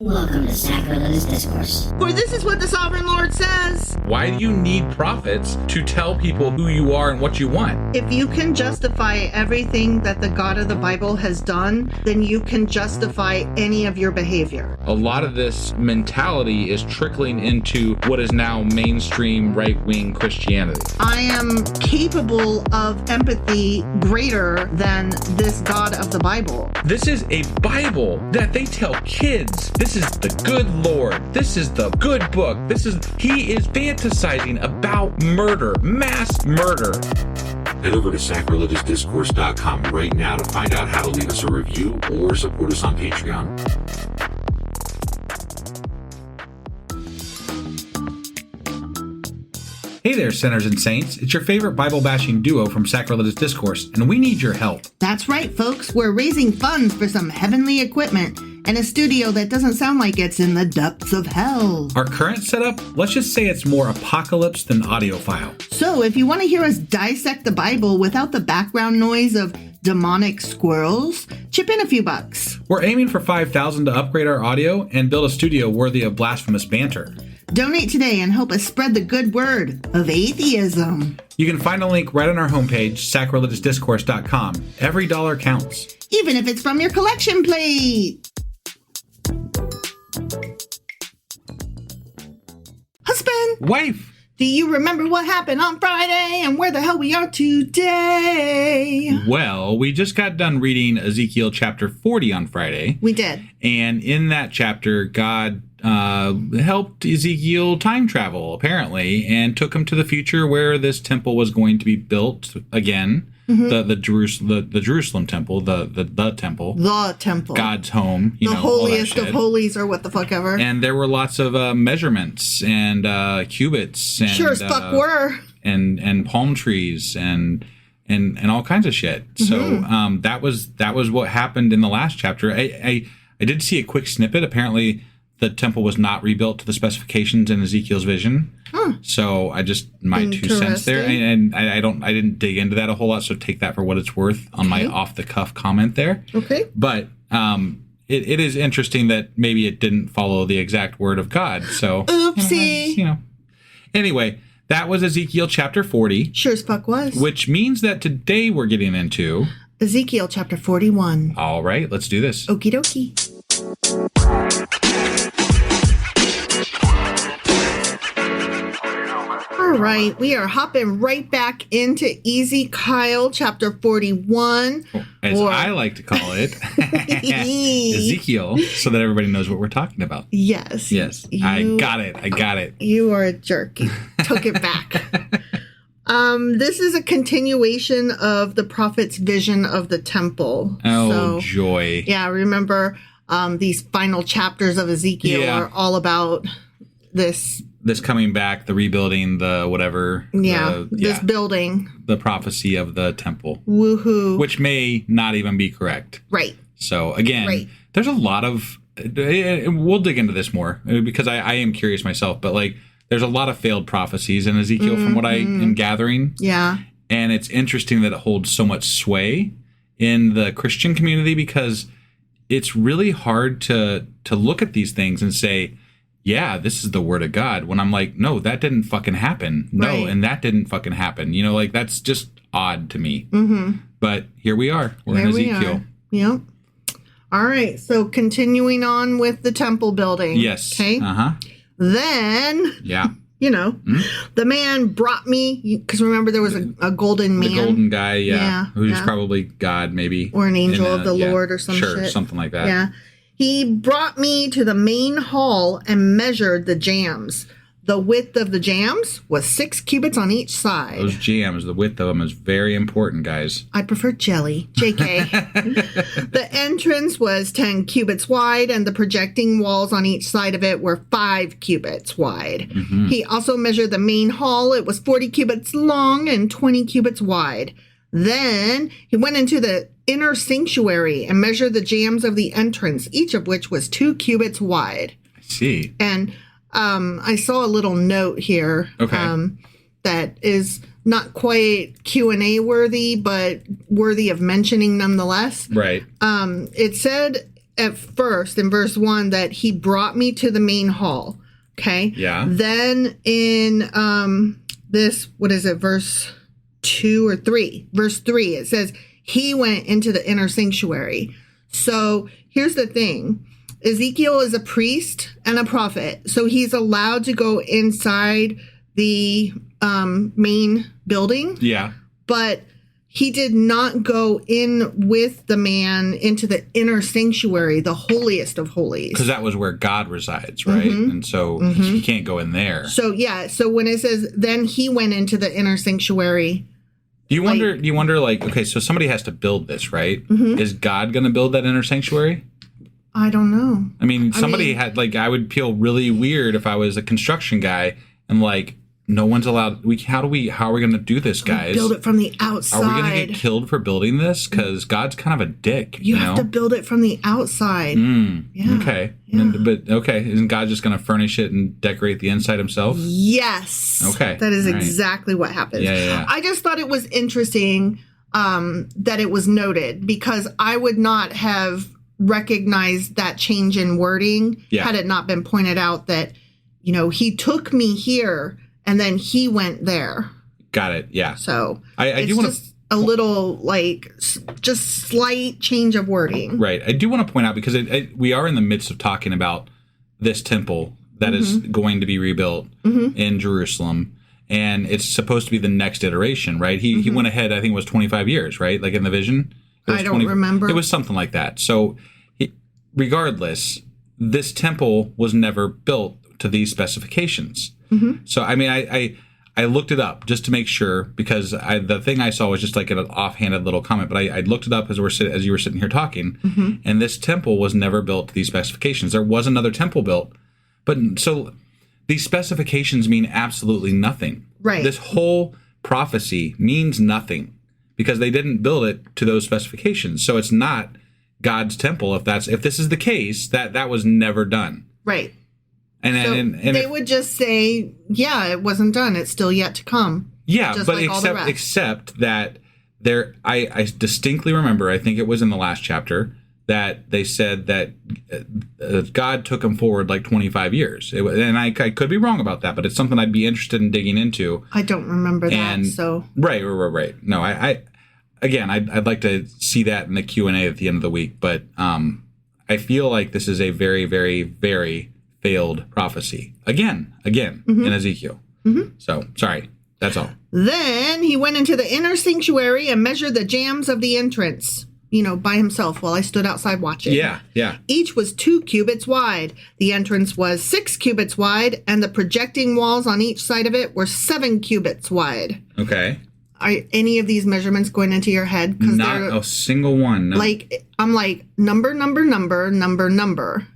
Welcome to Sacrilegious Discourse. For this is what the Sovereign Lord says. Why do you need prophets to tell people who you are and what you want? If you can justify everything that the God of the Bible has done, then you can justify any of your behavior. A lot of this mentality is trickling into what is now mainstream right-wing Christianity. I am capable of empathy greater than this God of the Bible. This is a Bible that they tell kids. This is the good Lord. This is the good book. He is fantasizing about murder, mass murder. Head over to sacrilegiousdiscourse.com right now to find out how to leave us a review or support us on Patreon. Hey there, sinners and saints. It's your favorite Bible-bashing duo from Sacrilegious Discourse, and we need your help. That's right, folks. We're raising funds for some heavenly equipment and a studio that doesn't sound like it's in the depths of hell. Our current setup, let's just say it's more apocalypse than audiophile. So if you want to hear us dissect the Bible without the background noise of demonic squirrels, chip in a few bucks. We're aiming for $5,000 to upgrade our audio and build a studio worthy of blasphemous banter. Donate today and help us spread the good word of atheism. You can find a link right on our homepage, sacrilegiousdiscourse.com. Every dollar counts. Even if it's from your collection plate. Husband! Wife! Do you remember what happened on Friday and where the hell we are today? Well, we just got done reading Ezekiel Chapter 40 on Friday. We did. And in that chapter, God helped Ezekiel time travel, apparently, and took him to the future where this temple was going to be built again. Mm-hmm. The Jerusalem temple, the temple. The temple. God's home. The holiest of holies or what the fuck ever. And there were lots of measurements and cubits. And, sure as fuck were. And palm trees and all kinds of shit. Mm-hmm. So that was what happened in the last chapter. I did see a quick snippet. Apparently, the temple was not rebuilt to the specifications in Ezekiel's vision. Huh. So my 2 cents there, and I didn't dig into that a whole lot. So take that for what it's worth on my off the cuff comment there. Okay. But it is interesting that maybe it didn't follow the exact word of God. So oopsie. Anyway, that was Ezekiel chapter 40. Sure as fuck was. Which means that today we're getting into Ezekiel chapter 41. All right, let's do this. Okie dokie. All right, we are hopping right back into Ezekiel chapter 41. As I like to call it, Ezekiel, so that everybody knows what we're talking about. Yes. I got it. You are a jerk. You took it back. This is a continuation of the prophet's vision of the temple. Oh, joy. Yeah, remember these final chapters of Ezekiel are all about this coming back, the rebuilding, the whatever. This building. The prophecy of the temple. Woohoo. Which may not even be correct. Right. So, again, there's a lot of... We'll dig into this more, because I am curious myself, but, there's a lot of failed prophecies in Ezekiel from what I am gathering. Yeah. And it's interesting that it holds so much sway in the Christian community, because it's really hard to look at these things and say, yeah, this is the word of God, when I'm like, no, that didn't fucking happen. No, and that didn't fucking happen. That's just odd to me. Mm-hmm. But here we are. We're in Ezekiel. Yep. All right. So continuing on with the temple building. Yes. Okay. Uh-huh. Then, the man brought me, because remember there was a golden man. The golden guy, who's probably God, maybe. Or an angel of the Lord or some shit. Sure, something like that. Yeah. He brought me to the main hall and measured the jambs. The width of the jambs was 6 cubits on each side. Those jambs, the width of them is very important, guys. I prefer jelly. JK. The entrance was 10 cubits wide, and the projecting walls on each side of it were 5 cubits wide. Mm-hmm. He also measured the main hall. It was 40 cubits long and 20 cubits wide. Then he went into the inner sanctuary and measured the jambs of the entrance, each of which was 2 cubits wide. I see. And I saw a little note here that is not quite Q&A worthy, but worthy of mentioning nonetheless. Right. It said at first in verse 1 that he brought me to the main hall. Okay. Yeah. Then in verse 2 or 3? Verse 3, it says he went into the inner sanctuary. So here's the thing. Ezekiel is a priest and a prophet, so he's allowed to go inside the main building. Yeah. But he did not go in with the man into the inner sanctuary, the holiest of holies. Because that was where God resides, right? And so he can't go in there. So, yeah. So when it says, then he went into the inner sanctuary. Do you wonder, like, okay, so somebody has to build this, right? Is God going to build that inner sanctuary? I don't know. I mean, had, like, I would feel really weird if I was a construction guy and, like, no one's allowed. How are we going to do this, guys? Build it from the outside. Are we going to get killed for building this? Because God's kind of a dick. You have to build it from the outside. Yeah. Okay. Yeah. But isn't God just going to furnish it and decorate the inside himself? Yes. Okay. That is exactly what happens. Yeah. I just thought it was interesting that it was noted, because I would not have recognized that change in wording had it not been pointed out that, he took me here and then he went there. Got it. Yeah. So I do want to a little, like, just slight change of wording. Right. I do want to point out, because we are in the midst of talking about this temple that is going to be rebuilt in Jerusalem, and it's supposed to be the next iteration, right? He went ahead, I think it was 25 years, right? Like in the vision? I don't remember. It was something like that. So regardless, this temple was never built to these specifications. So, I mean, I looked it up just to make sure, because the thing I saw was just like an offhanded little comment, but I looked it up as you were sitting here talking, and this temple was never built to these specifications. There was another temple built, but so these specifications mean absolutely nothing. Right. This whole prophecy means nothing because they didn't build it to those specifications. So it's not God's temple. If this is the case, that was never done. Right. And they would just say, yeah, it wasn't done. It's still yet to come. Yeah, just but like except that I distinctly remember, I think it was in the last chapter, that they said that God took them forward like 25 years. And I could be wrong about that, but it's something I'd be interested in digging into. I don't remember that, so. Right. No, I'd like to see that in the Q&A at the end of the week, but I feel like this is a very, very, very failed prophecy again in Ezekiel. So sorry, that's all. Then he went into the inner sanctuary and measured the jambs of the entrance, by himself while I stood outside watching. Yeah. Each was 2 cubits wide. The entrance was 6 cubits wide, and the projecting walls on each side of it were 7 cubits wide. Okay. Are any of these measurements going into your head? Not a single one. No. Like, I'm like, number.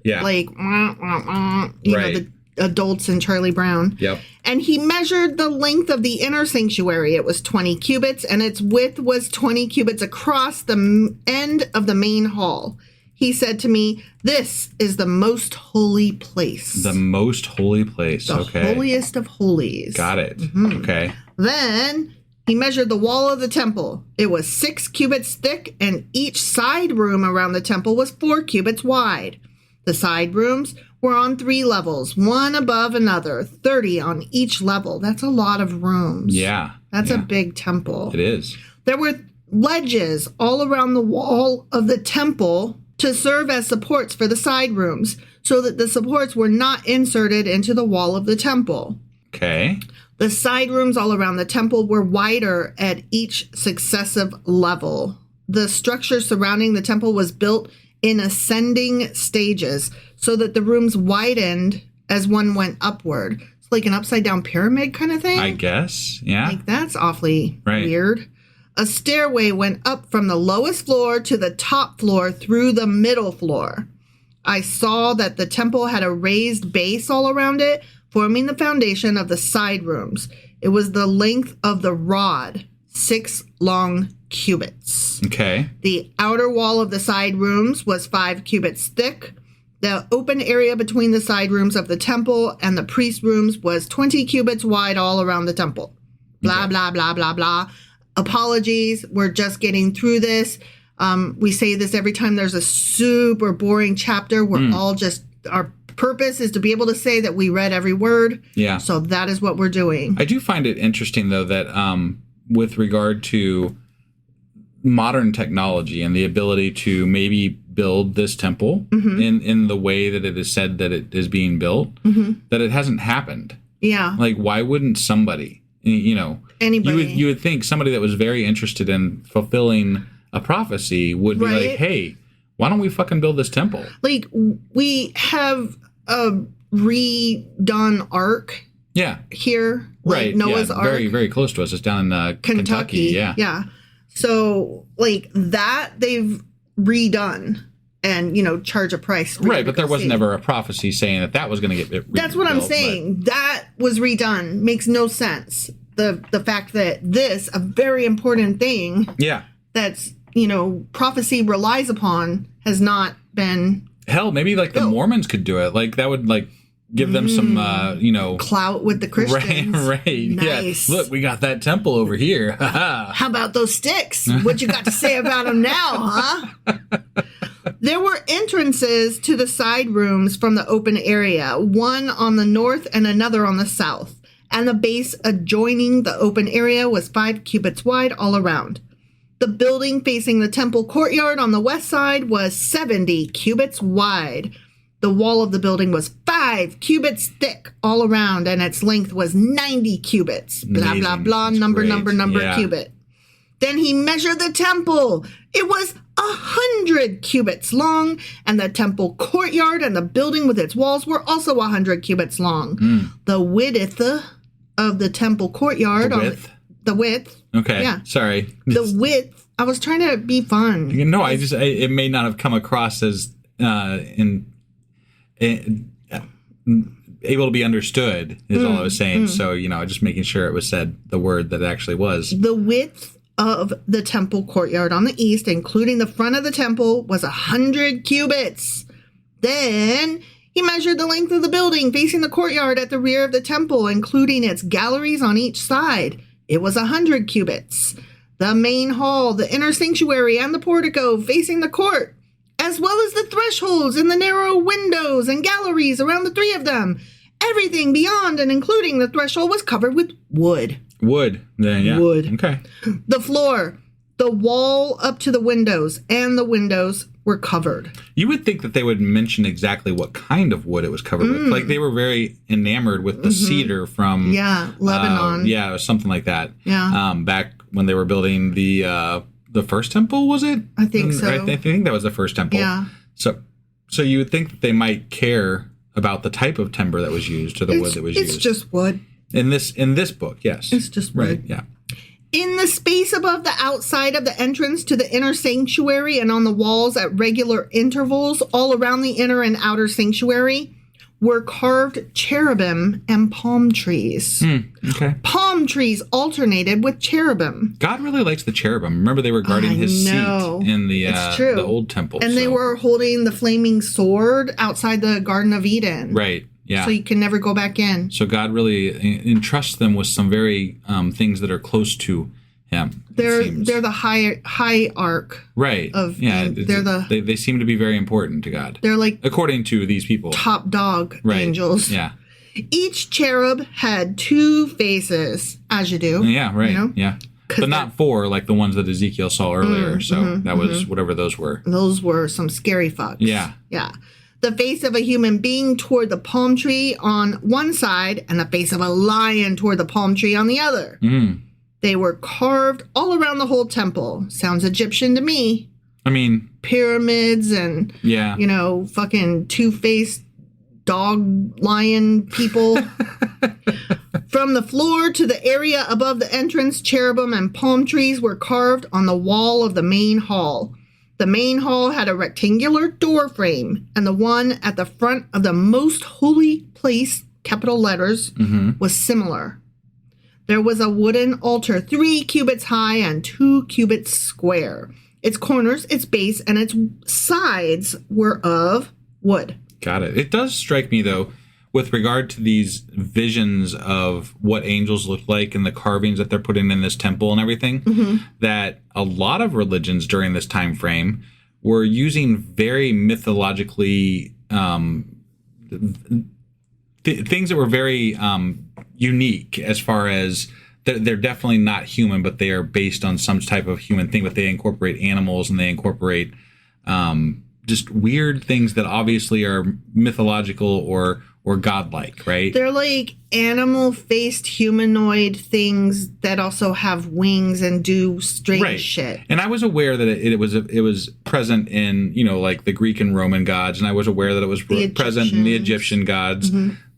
Yeah. Like, the adults in Charlie Brown. Yep. And he measured the length of the inner sanctuary. It was 20 cubits, and its width was 20 cubits across the end of the main hall. He said to me, "This is the most holy place." The most holy place. The holiest of holies. Got it. Okay. Then he measured the wall of the temple. It was 6 cubits thick, and each side room around the temple was 4 cubits wide. The side rooms were on 3 levels, one above another, 30 on each level. That's a lot of rooms. Yeah. That's a big temple. It is. There were ledges all around the wall of the temple to serve as supports for the side rooms, so that the supports were not inserted into the wall of the temple. Okay. The side rooms all around the temple were wider at each successive level. The structure surrounding the temple was built in ascending stages, so that the rooms widened as one went upward. It's like an upside down pyramid kind of thing. I guess. Yeah. Like, that's awfully weird. A stairway went up from the lowest floor to the top floor through the middle floor. I saw that the temple had a raised base all around it, forming the foundation of the side rooms. It was the length of the rod, 6 long cubits. Okay. The outer wall of the side rooms was 5 cubits thick. The open area between the side rooms of the temple and the priest rooms was 20 cubits wide all around the temple. Blah, blah, blah, blah, blah. Apologies. We're just getting through this. We say this every time there's a super boring chapter. We're all just, our purpose is to be able to say that we read every word. Yeah. So that is what we're doing. I do find it interesting, though, that with regard to modern technology and the ability to maybe build this temple in the way that it is said that it is being built, that it hasn't happened. Yeah. Like, why wouldn't somebody, Anybody. You would think somebody that was very interested in fulfilling a prophecy would be like, hey, why don't we fucking build this temple? Like, we have a redone Ark here. Like Noah's Ark. Very, very close to us. It's down in Kentucky. Yeah. So, like, that they've redone and, charge a price. Right, but there was never a prophecy saying that was going to get rebuilt. That's what I'm saying. That was redone. Makes no sense. The fact that this, a very important thing that's, prophecy relies upon, has not been... Hell, maybe, like, the Mormons could do it. Like, that would, like, give them some, clout with the Christians. Right. Nice. Yeah. Look, we got that temple over here. How about those sticks? What you got to say about them now, huh? There were entrances to the side rooms from the open area, one on the north and another on the south. And the base adjoining the open area was 5 cubits wide all around. The building facing the temple courtyard on the west side was 70 cubits wide. The wall of the building was 5 cubits thick all around, and its length was 90 cubits. Blah, Amazing. blah, blah, That's number, great. cubit. Then he measured the temple. It was 100 cubits long, and the temple courtyard and the building with its walls were also 100 cubits long. The width of the temple courtyard... The width. Okay. Yeah. Sorry. The width. I was trying to be fun. No, it may not have come across as able to be understood is all I was saying. So, just making sure it was said the word that it actually was. The width of the temple courtyard on the east, including the front of the temple, was 100 cubits. Then he measured the length of the building facing the courtyard at the rear of the temple, including its galleries on each side. It was 100 cubits. The main hall, the inner sanctuary, and the portico facing the court, as well as the thresholds and the narrow windows and galleries around the 3 of them. Everything beyond and including the threshold was covered with wood. Wood. Yeah. Wood. Okay. The floor, the wall up to the windows, and the windows were covered. You would think that they would mention exactly what kind of wood it was covered with. Like, they were very enamored with the cedar from... Lebanon. Or something like that. Yeah. Back when they were building the first temple, was it? I think so. I think that was the first temple. Yeah. So you would think that they might care about the type of timber that was used or the wood that was used. It's just wood. In this book, yes. It's just wood. Right, yeah. In the space above the outside of the entrance to the inner sanctuary and on the walls at regular intervals all around the inner and outer sanctuary were carved cherubim and palm trees. Okay. Palm trees alternated with cherubim. God really likes the cherubim. Remember, they were guarding his seat in the old temple. And they were holding the flaming sword outside the Garden of Eden. Right. Yeah. So you can never go back in. So God really entrusts them with some very things that are close to him. They're the high arc. Right. They seem to be very important to God. They're like, according to these people, top dog angels. Yeah. Each cherub had 2 faces, as you do. Yeah. Right. Yeah. But not 4 like the ones that Ezekiel saw earlier. That was whatever those were. Those were some scary fucks. Yeah. Yeah. The face of a human being toward the palm tree on one side and the face of a lion toward the palm tree on the other. They were carved all around the whole temple. Sounds Egyptian to me. I mean... Pyramids and, fucking 2-faced dog lion people. From the floor to the area above the entrance, cherubim and palm trees were carved on the wall of the main hall. The main hall had a rectangular door frame, and the one at the front of the most holy place, capital letters, was similar. There was a wooden altar 3 cubits high and 2 cubits square. Its corners, its base, and its sides were of wood. Got it. It does strike me, though, with regard to these visions of what angels look like and the carvings that they're putting in this temple and everything, that a lot of religions during this time frame were using very mythologically things that were very unique as far as they're definitely not human, but they are based on some type of human thing, but they incorporate animals and they incorporate just weird things that obviously are mythological or godlike, right? They're like animal-faced humanoid things that also have wings and do strange shit. And I was aware that it was present in, like the Greek and Roman gods, and I was aware that it was present in the Egyptian gods.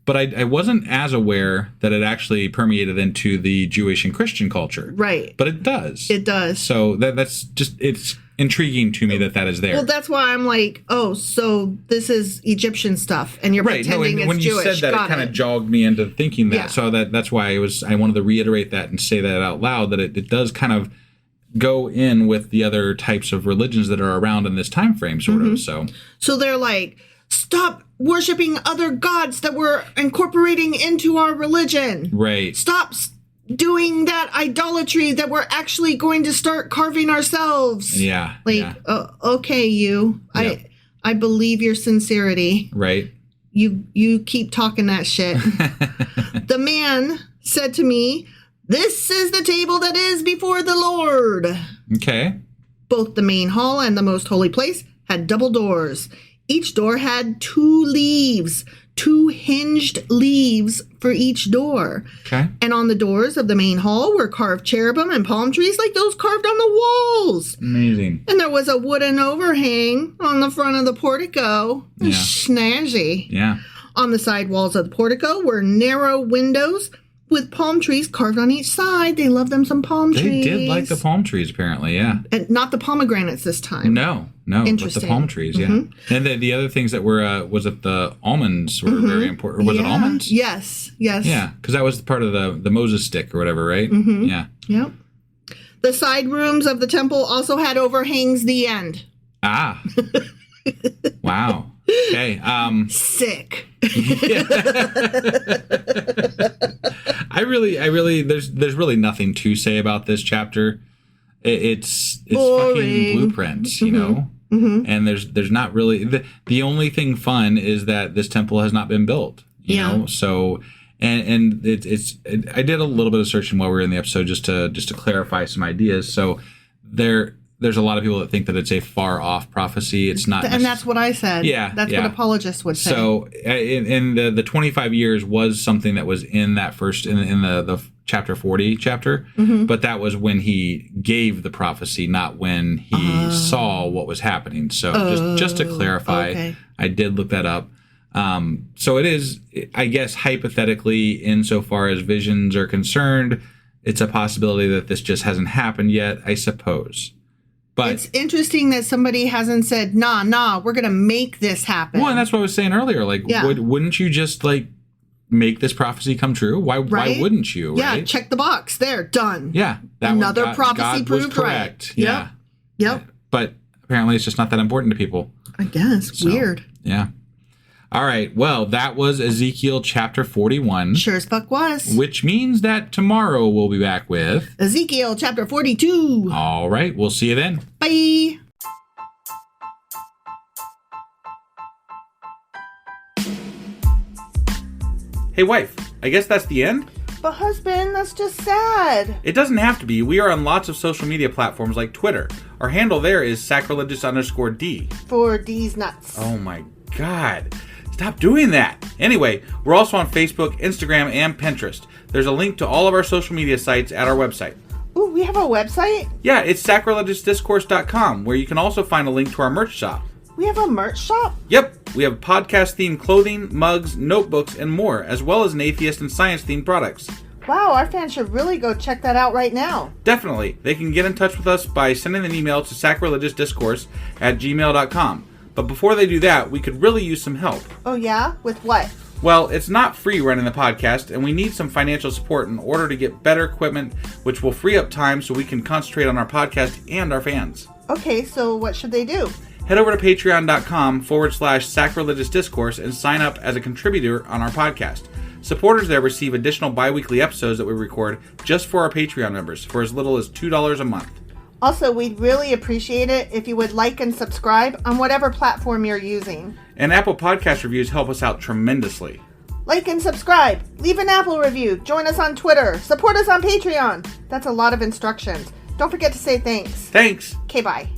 But I wasn't as aware that it actually permeated into the Jewish and Christian culture. Right. But it does. It does. So that's just, it's intriguing to me that is there. Well, that's why I'm like, oh, so this is Egyptian stuff, and you're pretending it's when Jewish. You said that, it kind of jogged me into thinking that. Yeah. So that's why I wanted to reiterate that and say that out loud, that it does kind of go in with the other types of religions that are around in this time frame, sort of. So they're like, stop worshiping other gods that we're incorporating into our religion. Right. Stop doing that idolatry that we're actually going to start carving ourselves. Yeah. Okay, you. Yep. I believe your sincerity. Right. You keep talking that shit. The man said to me, "This is the table that is before the Lord." Okay. Both the main hall and the most holy place had double doors. Each door had 2 leaves, 2 hinged leaves for each door. Okay. And on the doors of the main hall were carved cherubim and palm trees like those carved on the walls. Amazing. And there was a wooden overhang on the front of the portico. Yeah. Snazzy. Yeah. On the side walls of the portico were narrow windows with palm trees carved on each side. They love them some palm trees. They did like the palm trees, apparently, yeah. And not the pomegranates this time. No, but the palm trees, yeah. And the other things that were, was it the almonds were very important? Or was it almonds? Yes. Yeah, because that was part of the Moses stick or whatever, right? Yeah. Yep. The side rooms of the temple also had overhangs the end. Ah. Wow. Okay. Sick. I really, there's really nothing to say about this chapter. It's fucking blueprints, and there's not really, the only thing fun is that this temple has not been built, you know? So, and I did a little bit of searching while we were in the episode just to clarify some ideas. So there's a lot of people that think that it's a far off prophecy. It's not. And that's what I said. Yeah. That's what apologists would say. So in the 25 years was something that was in that first, in the chapter 40 chapter, but that was when he gave the prophecy, not when he saw what was happening. So just to clarify, I did look that up. So it is, I guess, hypothetically, insofar as visions are concerned, it's a possibility that this just hasn't happened yet, I suppose. But it's interesting that somebody hasn't said, nah, we're going to make this happen. Well, and that's what I was saying earlier. Like, wouldn't you just, like, make this prophecy come true? Why wouldn't you, Yeah, right? Check the box. There, done. Yeah. Another prophecy God proved was correct. right. Yeah. Yep. But apparently it's just not that important to people. I guess. Weird. Yeah. All right. Well, that was Ezekiel chapter 41. Sure as fuck was. Which means that tomorrow we'll be back with Ezekiel chapter 42. All right. We'll see you then. Bye. Hey, wife. I guess that's the end? But husband, that's just sad. It doesn't have to be. We are on lots of social media platforms like Twitter. Our handle there is sacrilegious_D. For D's nuts. Oh my God. Stop doing that. Anyway, we're also on Facebook, Instagram, and Pinterest. There's a link to all of our social media sites at our website. Ooh, we have a website? Yeah, it's sacrilegiousdiscourse.com, where you can also find a link to our merch shop. We have a merch shop? Yep, we have podcast-themed clothing, mugs, notebooks, and more, as well as an atheist and science-themed products. Wow, our fans should really go check that out right now. Definitely. They can get in touch with us by sending an email to sacrilegiousdiscourse@gmail.com. But before they do that, we could really use some help. Oh yeah? With what? Well, it's not free running the podcast, and we need some financial support in order to get better equipment, which will free up time so we can concentrate on our podcast and our fans. Okay, so what should they do? head over to patreon.com/sacrilegious discourse and sign up as a contributor on our podcast. Supporters there receive additional bi-weekly episodes that we record just for our Patreon members for as little as $2 a month. Also, we'd really appreciate it if you would like and subscribe on whatever platform you're using. And Apple Podcast reviews help us out tremendously. Like and subscribe. Leave an Apple review. Join us on Twitter. Support us on Patreon. That's a lot of instructions. Don't forget to say thanks. Thanks. Okay, bye.